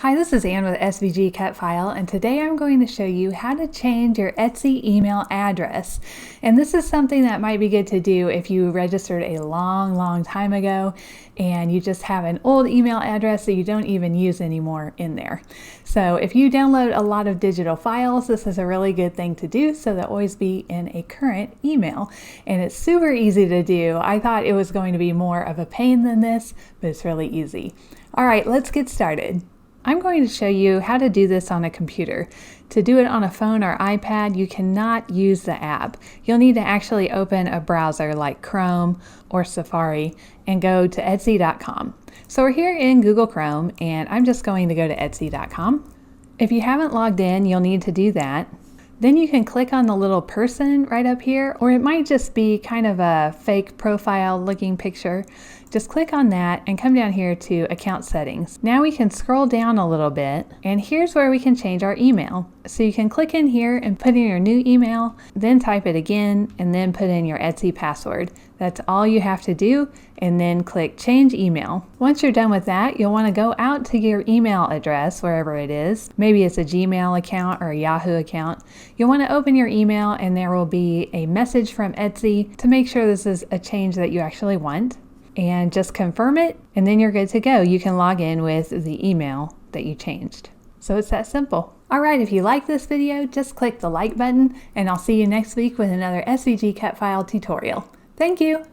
Hi, this is Ann with SVG Cut File, and today I'm going to show you how to change your Etsy email address. And this is something that might be good to do if you registered a long time ago and you just have an old email address that you don't even use anymore in there. So if you download a lot of digital files, this is a really good thing to do so they'll always be in a current email. And it's super easy to do. I thought it was going to be more of a pain than this, but it's really easy. All right, let's get started. I'm going to show you how to do this on a computer. To do it on a phone or iPad, you cannot use the app. You'll need to actually open a browser like Chrome or Safari and go to Etsy.com. So we're here in Google Chrome, and I'm just going to go to Etsy.com. If you haven't logged in, you'll need to do that. Then you can click on the little person right up here, or it might just be kind of a fake profile looking picture. Just click on that and come down here to account settings. Now we can scroll down a little bit, and here's where we can change our email. So you can click in here and put in your new email, then type it again, and then put in your Etsy password. That's all you have to do, and then click change email. Once you're done with that, you'll want to go out to your email address, wherever it is. Maybe it's a Gmail account or a Yahoo account. You'll want to open your email, and there will be a message from Etsy to make sure this is a change that you actually want. And just confirm it, and then you're good to go. You can log in with the email that you changed. So it's that simple. All right, if you like this video, just click the like button, and I'll see you next week with another SVG Cut File tutorial. Thank you.